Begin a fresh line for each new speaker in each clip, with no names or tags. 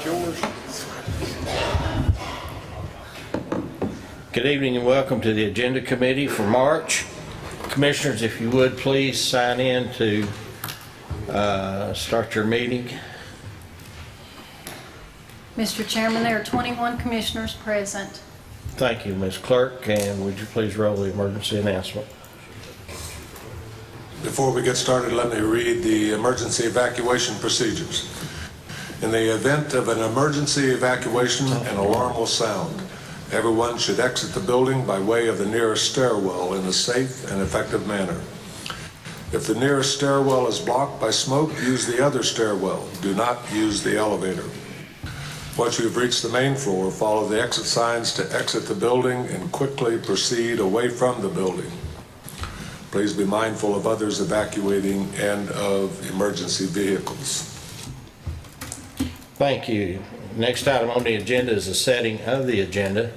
yours.
Good evening and welcome to the Agenda Committee for March. Commissioners, if you would please sign in to start your meeting.
Mr. Chairman, there are 21 commissioners present.
Thank you, Ms. Clerk, and would you please roll the emergency announcement?
Before we get started, let me read the emergency evacuation procedures. In the event of an emergency evacuation, an alarm will sound. Everyone should exit the building by way of the nearest stairwell in a safe and effective manner. If the nearest stairwell is blocked by smoke, use the other stairwell. Do not use the elevator. Once you've reached the main floor, follow the exit signs to exit the building and quickly proceed away from the building. Please be mindful of others evacuating and of emergency vehicles.
Thank you. Next item on the agenda is the setting of the agenda.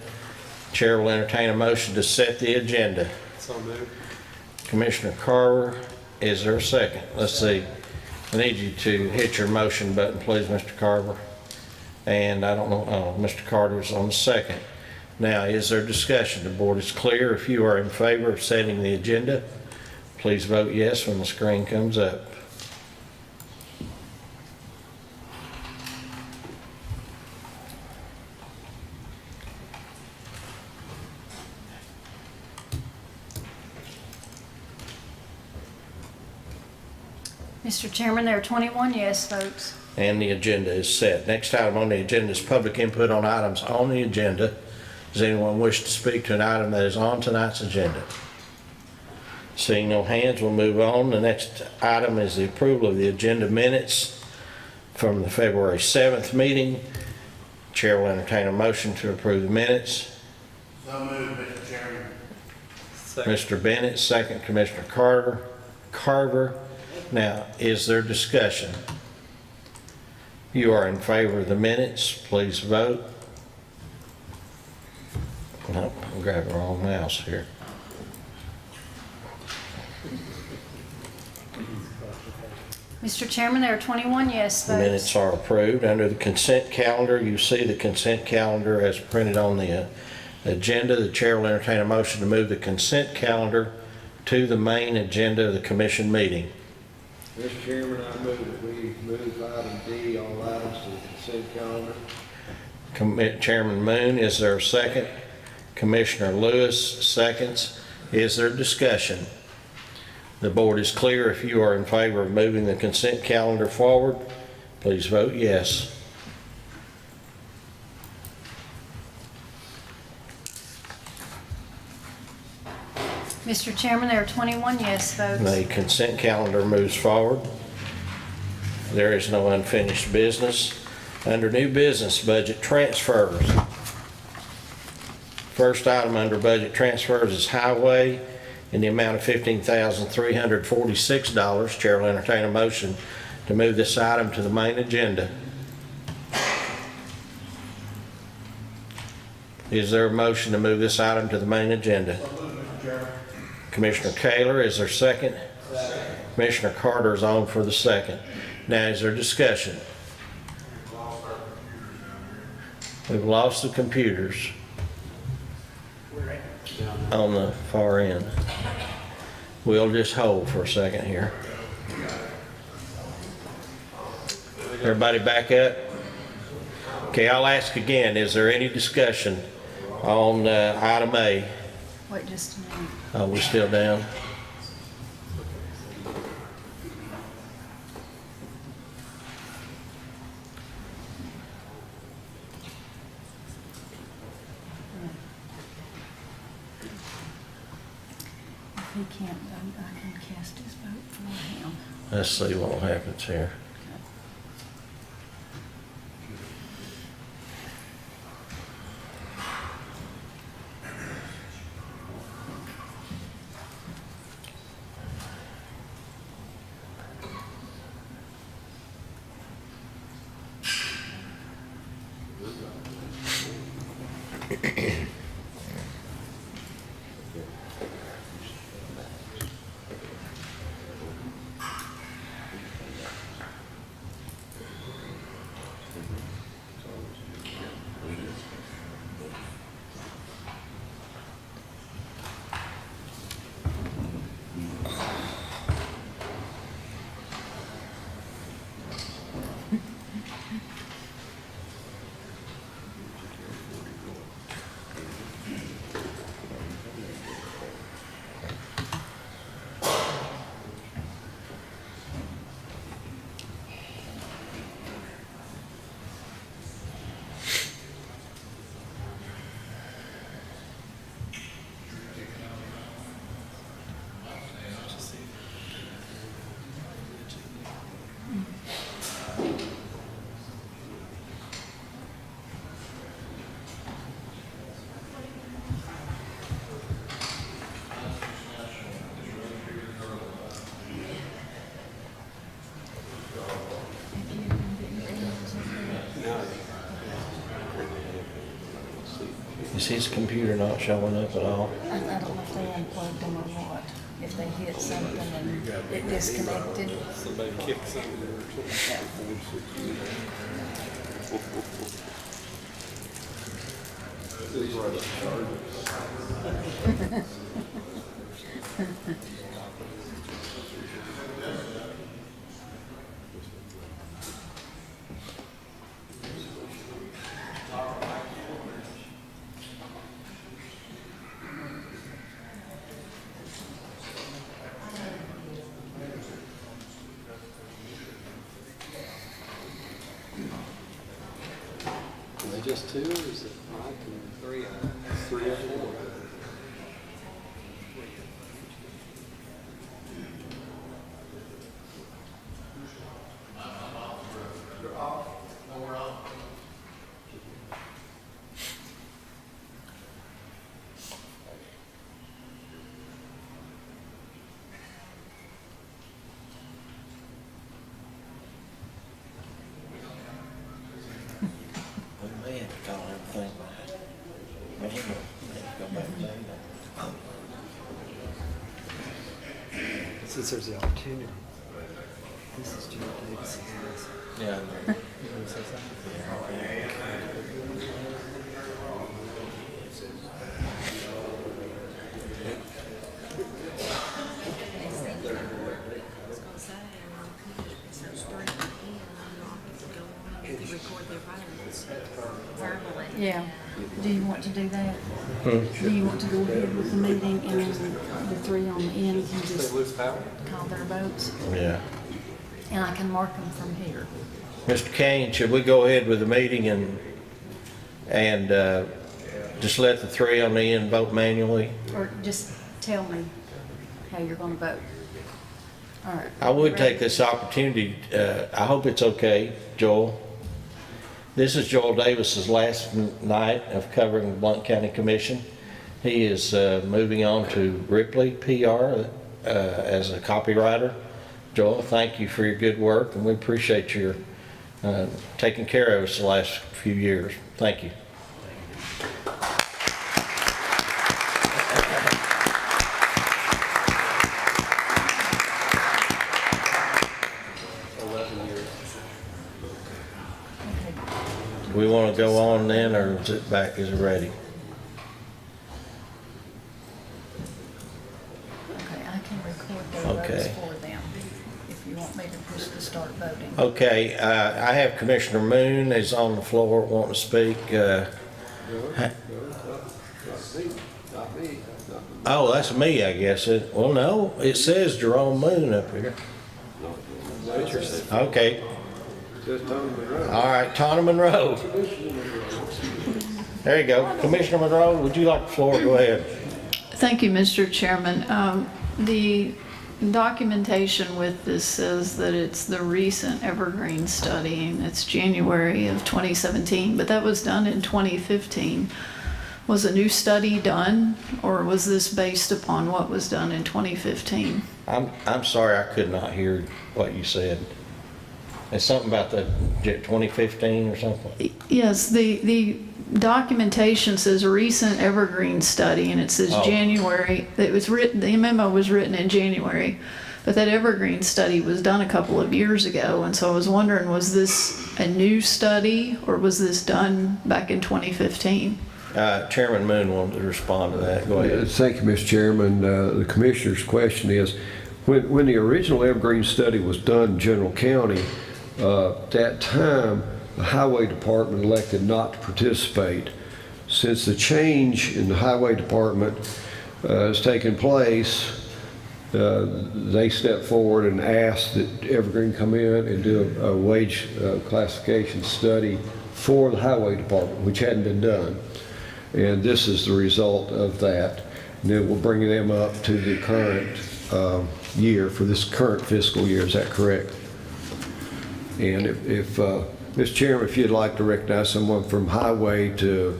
Chair will entertain a motion to set the agenda.
So moved.
Commissioner Carver, is there a second? Let's see. I need you to hit your motion button, please, Mr. Carver. And I don't know, oh, Mr. Carter's on the second. Now, is there discussion? The board is clear. If you are in favor of setting the agenda, please vote yes when the screen comes up.
Mr. Chairman, there are 21 yes votes.
And the agenda is set. Next item on the agenda is public input on items on the agenda. Does anyone wish to speak to an item that is on tonight's agenda? Seeing no hands, we'll move on. The next item is the approval of the agenda minutes from the February 7th meeting. Chair will entertain a motion to approve the minutes.
So moved, Mr. Chairman.
Mr. Bennett, second. Commissioner Carver. Now, is there discussion? If you are in favor of the minutes, please vote. Nope, I'm grabbing the wrong mouse here.
Mr. Chairman, there are 21 yes
The
votes.
minutes are approved. Under the consent calendar, you see the consent calendar as printed on the agenda. The chair will entertain a motion to move the consent calendar to the main agenda of the commission meeting.
Mr. Chairman, I move that we move item D, all items to the consent calendar.
Chairman Moon, is there a second? Commissioner Lewis seconds. Is there discussion? The board is clear. If you are in favor of moving the consent calendar forward, please vote yes.
Mr. Chairman, there are 21 yes votes.
The consent calendar moves forward. There is no unfinished business. Under new business, budget transfers. First item under budget transfers is highway in the amount of $15,346. Chair will entertain a motion to move this item to the main agenda. Is there a motion to move this item to the main agenda? Commissioner Kaler, is there a second? Second. Commissioner Carter is on for the second. Now, is there discussion? We've lost the computers on the far end. We'll just hold for a second here. Everybody back up? Okay, I'll ask again, is there any discussion on item A?
Wait just a minute.
Oh, we're still down?
If he can't vote, I can cast his vote for him.
Let's see what happens here. his computer not showing up at all?
I don't know if they unplugged them or what. If they hit something and it disconnected.
Somebody kicked something or Are they just two, or is it Mike and three? Three or four?
We may have to call everything back. May have to go back to that.
Since there's the opportunity. This is Joe Davis.
Yeah.
You want to say something?
Yeah. Do you want to do that? Do you want to go ahead with the meeting and the three on the end can just call their votes?
Yeah.
And I can mark them from here.
Mr. Kane, should we go ahead with the meeting and just let the three on the end vote manually?
Or just tell me how you're going to vote. All right.
I would
Ready?
take this opportunity, I hope it's okay, Joel. This is Joel Davis's last night of covering the Blount County Commission. He is moving on to Ripley PR as a copywriter. Joel, thank you for your good work, and we appreciate your taking care of us the last few years. Thank you. Do we want to go on then, or is it back, is it ready?
Okay, I can record their
Okay.
votes for them if you want me to push the start voting.
Okay, I have Commissioner Moon is on the floor wanting to speak.
Not me.
Oh, that's me, I guess. Well, no, it says Jerome Moon up here. Okay,
Just Tony Monroe.
all right, Tonna Monroe. There you go. Commissioner Monroe, would you like the floor? Go ahead.
Thank you, Mr. Chairman. The documentation with this says that it's the recent evergreen study, and it's January of 2017, but that was done in 2015. Was a new study done, or was this based upon what was done in 2015?
I'm sorry, I could not hear what you said. It's something about the 2015 or something?
Yes, the documentation says recent evergreen study, and it says
Oh.
January. It was written, the memo was written in January, but that evergreen study was done a couple of years ago, and so I was wondering, was this a new study, or was this done back in 2015?
Chairman Moon wanted to respond to that. Go ahead.
Thank you, Mr. Chairman. The Commissioner's question is, when the original Evergreen study was done in General County, at that time, the Highway Department elected not to participate. Since the change in the Highway Department has taken place, they stepped forward and asked that Evergreen come in and do a wage classification study for the Highway Department, which hadn't been done. And this is the result of that. And then we're bringing them up to the current year, for this current fiscal year. Is that correct? And if Mr. Chairman, if you'd like to recognize someone from Highway to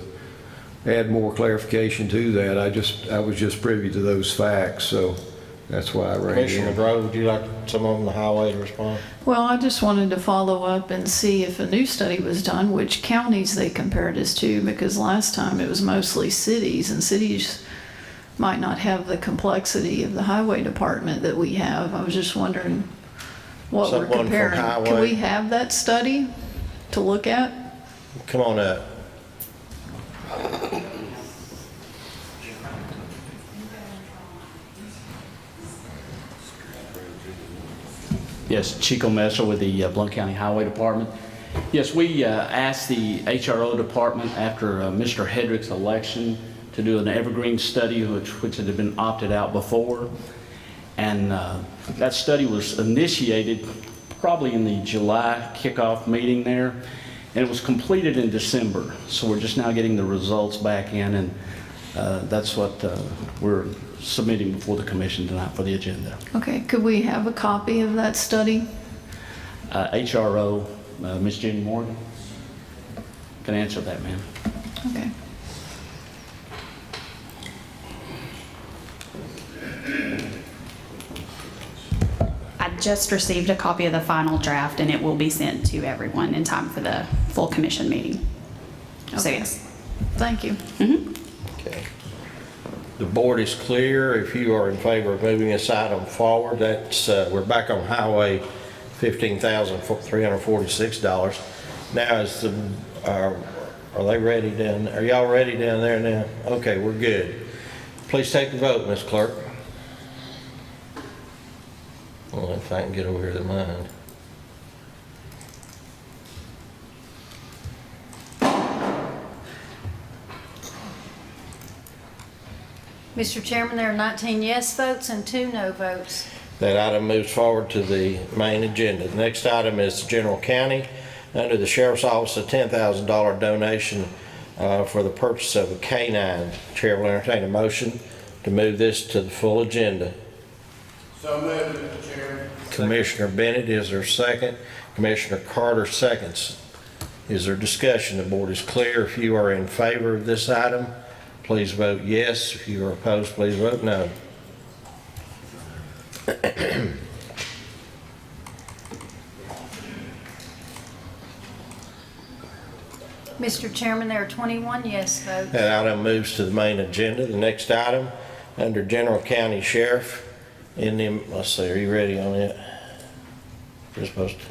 add more clarification to that, I was just privy to those facts. So That's why I ran
Commissioner
in.
Monroe, would you like someone on the highway to respond?
Well, I just wanted to follow up and see if a new study was done, which counties they compared us to, because last time it was mostly cities, and cities might not have the complexity of the highway department that we have. I was just wondering what we're
Someone from
comparing. Can
highway.
we have that study to look at?
Come on up.
Yes, Chico Messer with the Blount County Highway Department. Yes, we asked the HRO department after Mr. Hedrick's election to do an evergreen study, which had been opted out before. And that study was initiated probably in the July kickoff meeting there, and it was completed in December. So we're just now getting the results back in, and that's what we're submitting before the commission tonight for the agenda.
Okay, could we have a copy of that study?
HRO, Ms. Jenny Morgan, can answer that, ma'am.
Okay.
I just received a copy of the final draft, and it will be sent to everyone in time for the full commission meeting. So
Okay.
yes.
Thank you.
Okay. The board is clear. If you are in favor of moving this item forward, that's, we're back on highway, $15,346. Now is the, are they ready down, are y'all ready down there now? Okay, we're good. Please take the vote, Ms. Clerk. Well, if I can get over here to mine.
Mr. Chairman, there are 19 yes votes and 2 no votes.
That item moves forward to the main agenda. The next item is General County. Under the Sheriff's Office, a $10,000 donation for the purchase of a K-9. Chair will entertain a motion to move this to the full agenda.
So moved, Mr. Chairman.
Commissioner Bennett, is there a second? Commissioner Carter seconds. Is there discussion? The board is clear. If you are in favor of this item, please vote yes. If you are opposed, please vote no.
Mr. Chairman, there are 21 yes votes.
That item moves to the main agenda. The next item, under General County Sheriff, in the, let's see, are you ready on it? You're supposed to.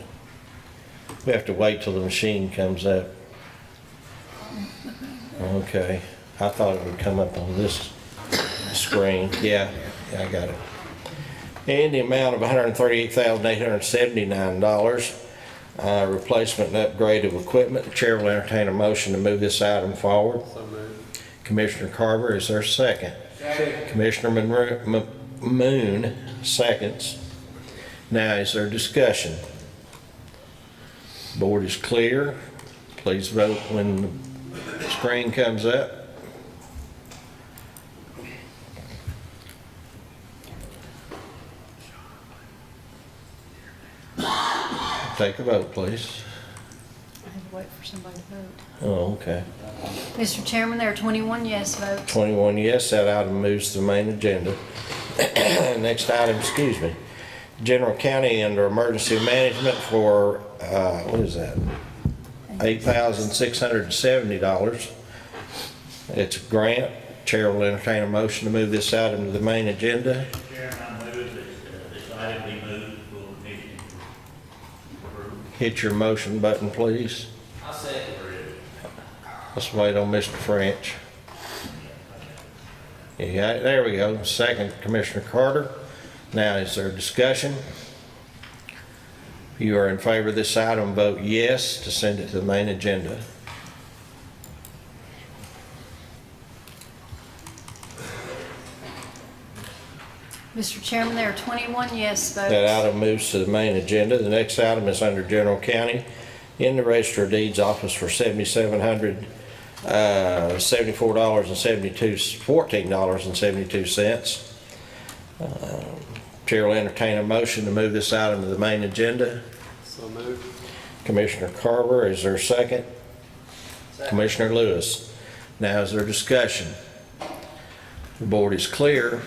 We have to wait till the machine comes up. Okay. I thought it would come up on this screen. Yeah, I got it. In the amount of $138,879, replacement and upgrade of equipment. The chair will entertain a motion to move this item forward. Commissioner Carver, is there a second?
Second.
Commissioner Moon seconds. Now, is there discussion? Board is clear. Please vote when the screen comes up. Take a vote, please.
I have to wait for somebody to vote.
Oh, okay.
Mr. Chairman, there are 21 yes votes.
21 yes, that item moves to the main agenda. Next item, excuse me. General County under emergency management for, what is that? $8,670. It's a grant. Chair will entertain a motion to move this item to the main agenda.
Chairman, I move that this item be moved for commission approval.
Hit your motion button, please.
I second it.
Let's wait on Mr. French. Yeah, there we go. Second, Commissioner Carter. Now, is there discussion? If you are in favor of this item, vote yes to send it to the main agenda.
Mr. Chairman, there are 21 yes votes.
That item moves to the main agenda. The next item is under General County in the Register of Deeds office for $7,700, $14.72. Chair will entertain a motion to move this item to the main agenda.
So moved.
Commissioner Carver, is there a second? Commissioner Lewis. Now, is there discussion? The board is clear.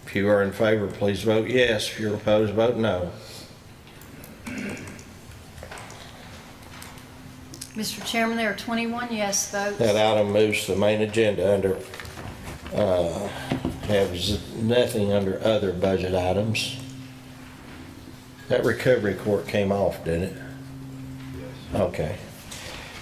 If you are in favor, please vote yes. If you're opposed, vote no.
Mr. Chairman, there are 21 yes votes.
That item moves to the main agenda under, has nothing under other budget items. That recovery court came off, didn't it?
Yes.
Okay.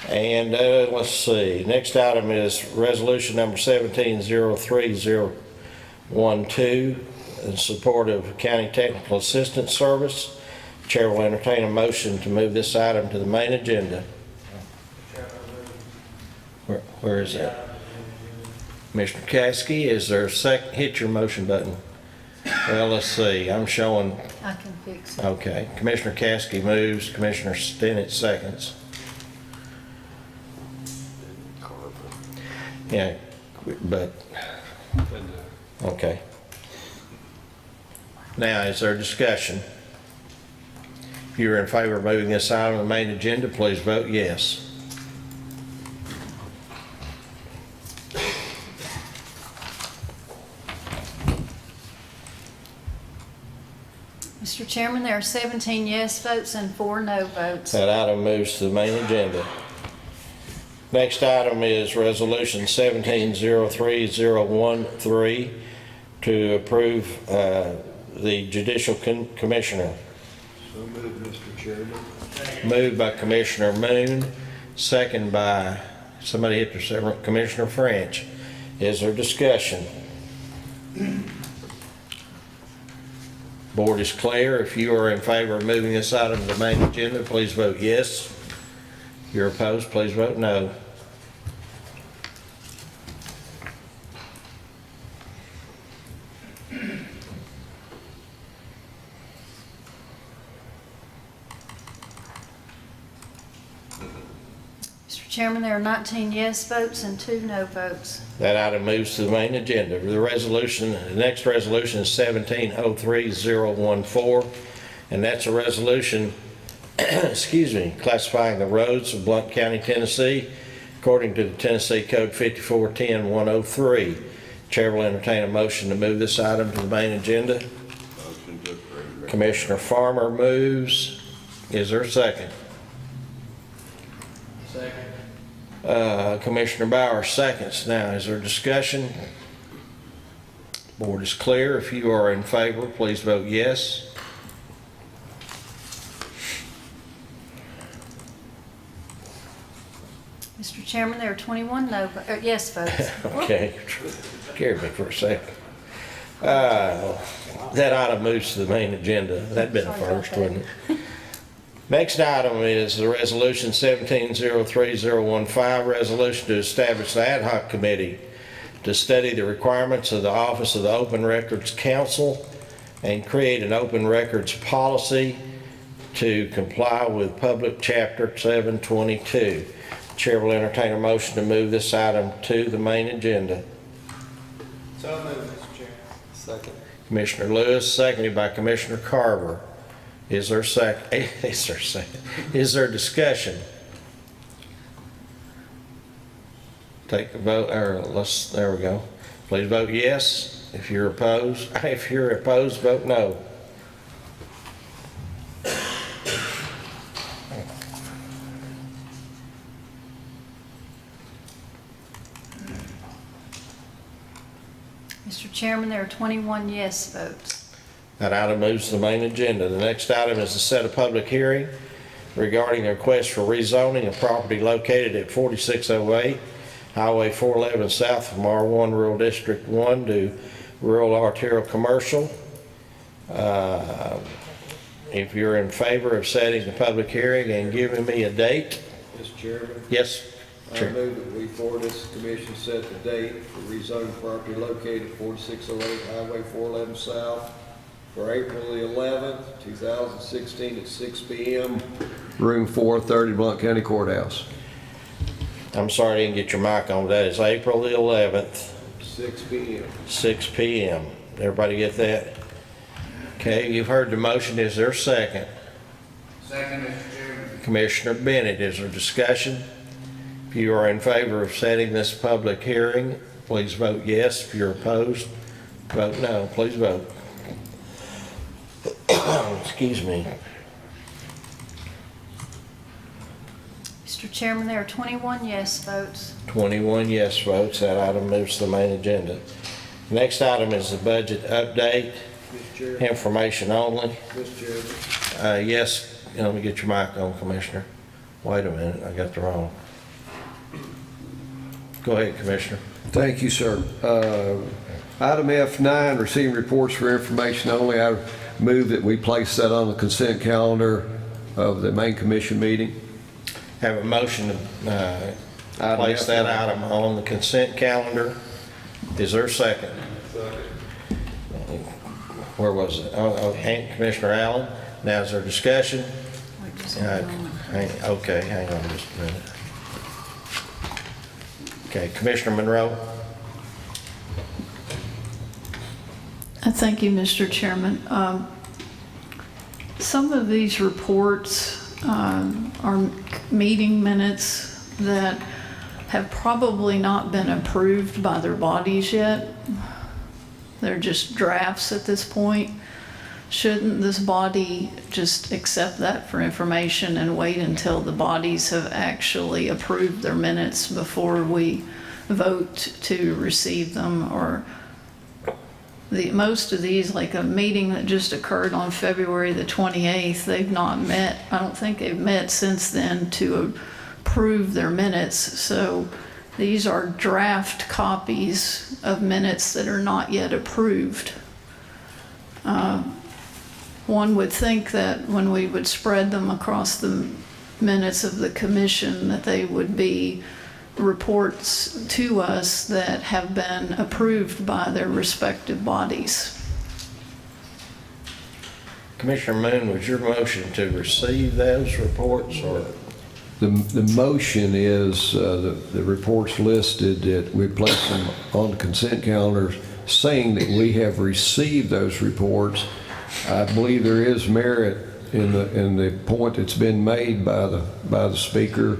And let's see, next item is resolution number 1703012 in support of County Technical Assistance Service. Chair will entertain a motion to move this item to the main agenda. Where is that? Commissioner Caskey, is there a second? Hit your motion button. Well, let's see, I'm showing,
I can fix it.
okay. Commissioner Caskey moves, Commissioner Stinnett seconds. Yeah, but, okay. Now, is there discussion? If you're in favor of moving this item to the main agenda, please vote yes.
Mr. Chairman, there are 17 yes votes and 4 no votes.
That item moves to the main agenda. Next item is resolution 1703013 to approve the judicial commissioner.
So moved, Mr. Chairman.
Moved by Commissioner Moon, second by, somebody hit their several, Commissioner French. Is there discussion? Board is clear. If you are in favor of moving this item to the main agenda, please vote yes. If you're opposed, please vote no.
Mr. Chairman, there are 19 yes votes and 2 no votes.
That item moves to the main agenda. The resolution, the next resolution is 1703014, and that's a resolution, excuse me, classifying the roads of Blount County, Tennessee, according to the Tennessee Code 5410-103. Chair will entertain a motion to move this item to the main agenda.
Motion to approve.
Commissioner Farmer moves. Is there a second?
Second.
Commissioner Bauer seconds. Now, is there discussion? Board is clear. If you are in favor, please vote yes.
Mr. Chairman, there are 21 yes votes.
Okay, scared me for a second. That item moves to the main agenda. That'd been a first, wouldn't it? Next item is the resolution 1703015, resolution to establish the ad hoc committee to study the requirements of the Office of the Open Records Council and create an open records policy to comply with Public Chapter 722. Chair will entertain a motion to move this item to the main agenda.
So moved, Mr. Chairman. Second.
Commissioner Lewis, seconded by Commissioner Carver. Is there a second? Is there discussion? Take a vote, or there we go. Please vote yes. If you're opposed, vote no.
Mr. Chairman, there are 21 yes votes.
That item moves to the main agenda. The next item is to set a public hearing regarding the request for rezoning of property located at 4608 Highway 411 south from R1 Rural District 1 to Rural Arterial Commercial. If you're in favor of setting the public hearing and giving me a date.
Mr. Chairman.
Yes,
I
Chair.
move that we forward this commission set the date for rezoning property located at 4608 Highway 411 South for April the 11th, 2016 at 6 p.m.
Room 430, Blount County Courthouse.
I'm sorry I didn't get your mic on. That is April the 11th,
6 p.m.
6 p.m. Everybody get that? Okay, you've heard the motion. Is there a second?
Second, Mr. Chairman.
Commissioner Bennett, is there discussion? If you are in favor of setting this public hearing, please vote yes. If you're opposed, Vote no, please vote. Excuse me.
Mr. Chairman, there are 21 yes votes.
21 yes votes. That item moves to the main agenda. Next item is the budget update.
Mr. Chairman,
Information only.
Mr. Chairman,
Yes, let me get your mic on, Commissioner. Wait a minute, I got the wrong. Go ahead, Commissioner.
Thank you, sir. Item F9, receiving reports for information only. I move that we place that on the consent calendar of the main commission meeting.
Have a motion to place that item on the consent calendar. Is there a second? Where was it? Commissioner Allen. Now is there discussion?
Wait just a moment.
Okay, hang on just a minute. Okay, Commissioner Monroe.
Thank you, Mr. Chairman. Some of these reports are meeting minutes that have probably not been approved by their bodies yet. They're just drafts at this point. Shouldn't this body just accept that for information and wait until the bodies have actually approved their minutes before we vote to receive them? Or most of these, like a meeting that just occurred on February the 28th, they've not met. I don't think they've met since then to approve their minutes. So these are draft copies of minutes that are not yet approved. One would think that when we would spread them across the minutes of the commission, that they would be reports to us that have been approved by their respective bodies.
Commissioner Moon, was your motion to receive those reports or?
The motion is the reports listed that we place them on the consent calendar, saying that we have received those reports. I believe there is merit in the point that's been made by the speaker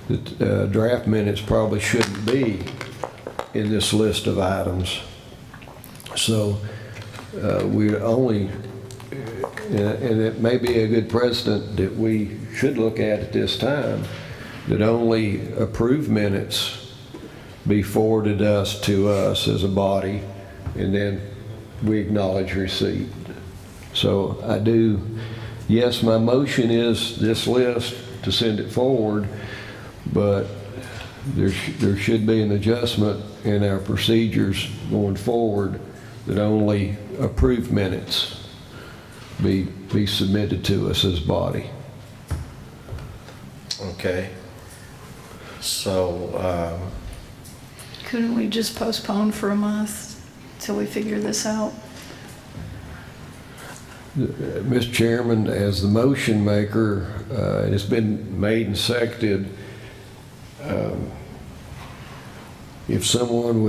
that draft minutes probably shouldn't be in this list of items. So we only, and it may be a good precedent that we should look at this time, that only approved minutes be forwarded to us as a body, and then we acknowledge receipt. So I do, yes, my motion is this list to send it forward, but there should be an adjustment in our procedures going forward that only approved minutes be submitted to us as body.
Okay. So,
Couldn't we just postpone for a month till we figure this out?
Mr. Chairman, as the motion maker, it's been made and seconded. If someone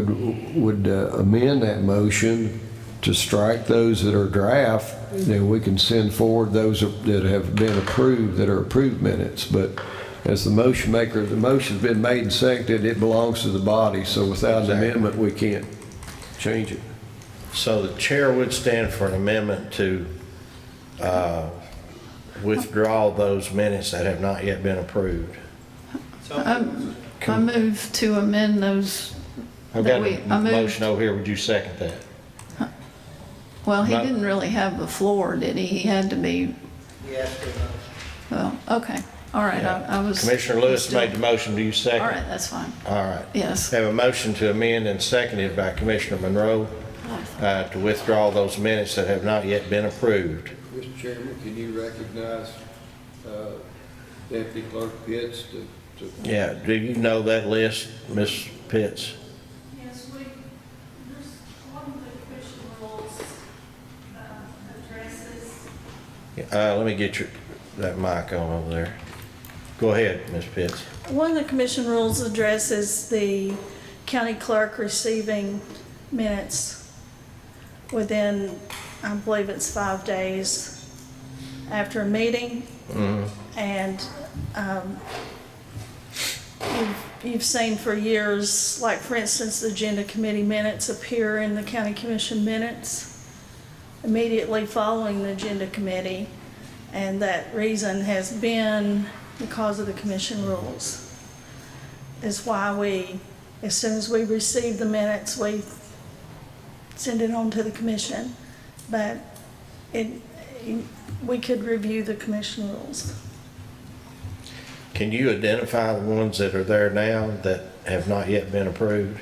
would amend that motion to strike those that are draft, then we can send forward those that have been approved, that are approved minutes. But as the motion maker, the motion's been made and seconded, it belongs to the body. So without an amendment, we can't change it.
so the chair would stand for an amendment to withdraw those minutes that have not yet been approved.
I move to amend those.
I've got a motion over here. Would you second that?
Well, he
Not-
didn't really have the floor, did he? He had to be,
Yes,
well, okay, all right, I was.
Commissioner Lewis
still-
made the motion. Do you second?
All right, that's fine,
All right.
yes.
Have a motion to amend and seconded by Commissioner Monroe to withdraw those minutes that have not yet been approved.
Mr. Chairman, can you recognize Deputy Clerk Pitts to
Yeah, do you know that list, Ms. Pitts?
Yes, there's one of the commission rules addresses.
Let me get that mic on over there. Go ahead, Ms. Pitts.
One of the commission rules addresses the county clerk receiving minutes within, I believe it's 5 days after a meeting. And you've seen for years, like for instance, the agenda committee minutes appear in the county commission minutes immediately following the agenda committee. And that reason has been because of the commission rules. Is why we, as soon as we receive the minutes, we send it on to the commission. But we could review the commission rules.
Can you identify the ones that are there now that have not yet been approved?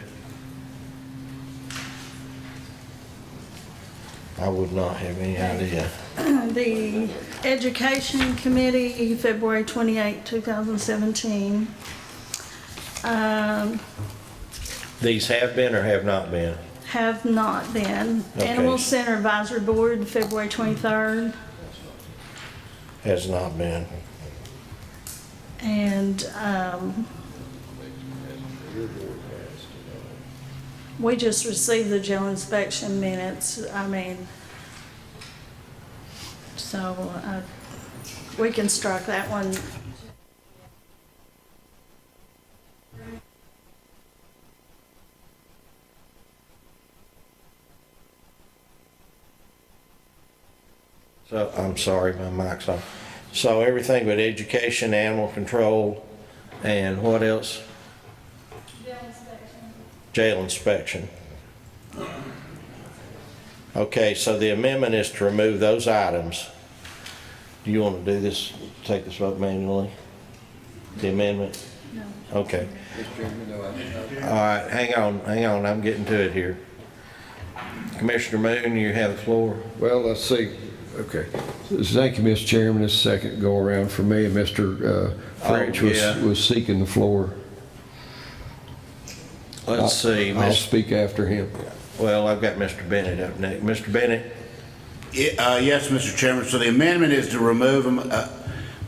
I would not have any idea.
The Education Committee, February 28, 2017.
These have been or have not been?
Have not been.
Okay.
Animal Center Advisory Board, February 23rd.
Has not been.
And we just received the jail inspection minutes. I mean, so we can strike that one.
So, I'm sorry, my mic's on. So everything but education, animal control, and what else? Jail inspection. Okay, so the amendment is to remove those items. Do you want to do this, take this vote manually? The amendment?
No.
Okay.
Mr. Chairman, no,
All right, hang on, I'm getting to it here. Commissioner Moon, you have the floor.
Well, let's see. Okay. Thank you, Mr. Chairman. This is the second go around for me. Mr. French was seeking the floor.
Let's see.
I'll speak after him.
Well, I've got Mr. Bennett up next. Mr. Bennett?
Yes, Mr. Chairman. So the amendment is to remove them.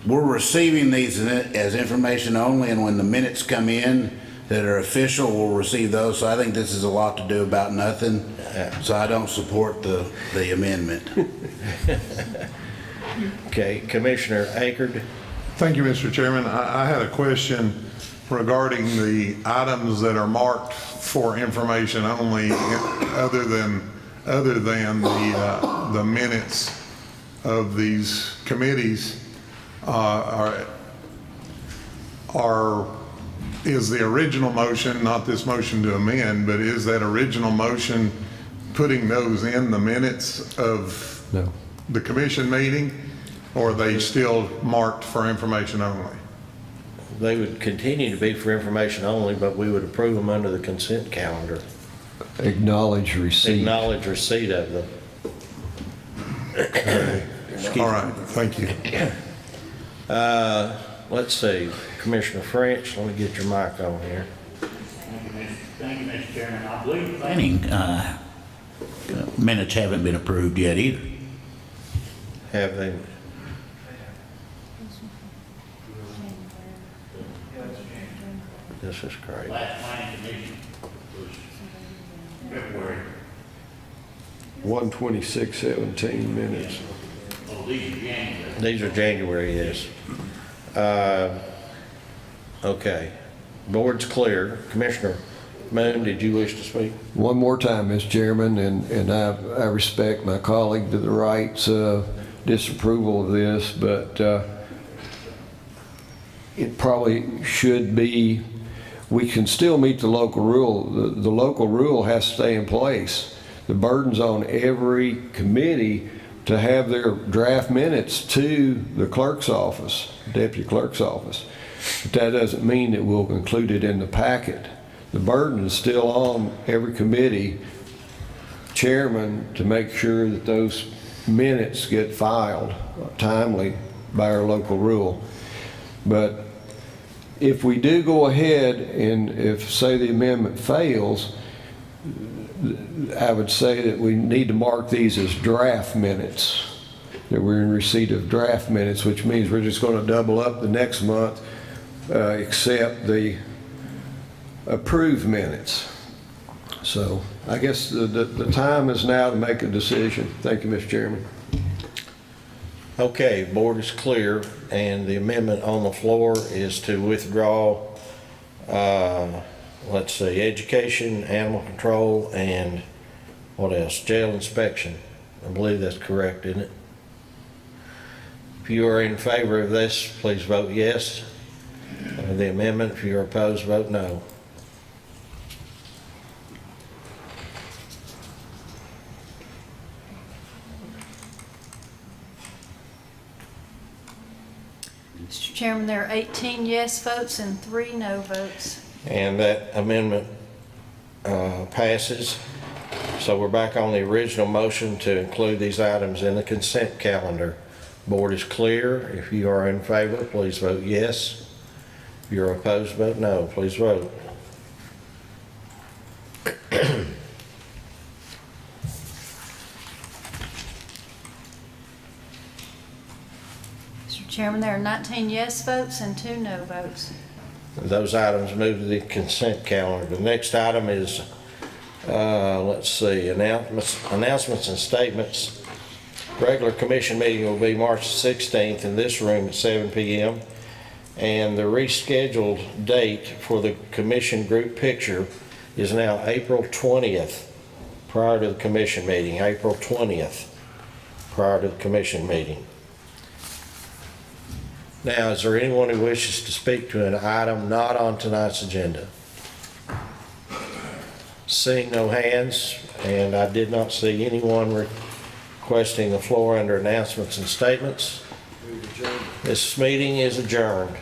We're receiving these as information only, and when the minutes come in that are official, we'll receive those. So I think this is a lot to do about nothing. So I don't support the amendment.
Okay, Commissioner Akerd?
Thank you, Mr. Chairman. I had a question regarding the items that are marked for information only, other than the minutes of these committees. Is the original motion, not this motion to amend, but is that original motion putting those in the minutes of the commission meeting, or are they still marked for information only?
They would continue to be for information only, but we would approve them under the consent calendar.
Acknowledge receipt.
Acknowledge receipt of them.
All right, thank you.
Let's see, Commissioner French, let me get your mic on here.
Thank you, Mr. Chairman. I believe planning minutes haven't been approved yet either.
Have they? This is crazy.
Last planning commission was February.
126:17 minutes.
Oh, these are January.
These are January, yes. Okay, board's clear. Commissioner Moon, did you wish to speak?
One more time, Mr. Chairman, and I respect my colleague to the right's disapproval of this, but it probably should be, we can still meet the local rule. The local rule has to stay in place. The burden's on every committee to have their draft minutes to the clerk's office, deputy clerk's office. But that doesn't mean that we'll include it in the packet. The burden is still on every committee chairman to make sure that those minutes get filed timely by our local rule. But if we do go ahead and if, say, the amendment fails, I would say that we need to mark these as draft minutes, that we're in receipt of draft minutes, which means we're just going to double up the next month, except the approved minutes. So I guess the time is now to make a decision. Thank you, Mr. Chairman.
Okay, board is clear, and the amendment on the floor is to withdraw Let's see, education, animal control, and what else? Jail inspection. I believe that's correct, isn't it? If you are in favor of this, please vote yes. The amendment, if you are opposed, vote no.
Mr. Chairman, there are 18 yes votes and 3 no votes.
And that amendment passes. So we're back on the original motion to include these items in the consent calendar. Board is clear. If you are in favor, please vote yes. If you're opposed, vote no. Please vote.
Mr. Chairman, there are 19 yes votes and 2 no votes.
Those items move to the consent calendar. The next item is, let's see, announcements and statements. Regular commission meeting will be March 16th in this room at 7 p.m. And the rescheduled date for the commission group picture is now April 20th, prior to the commission meeting. April 20th, prior to the commission meeting. Now, is there anyone who wishes to speak to an item not on tonight's agenda? Seeing no hands, and I did not see anyone requesting the floor under announcements and statements, this meeting is adjourned.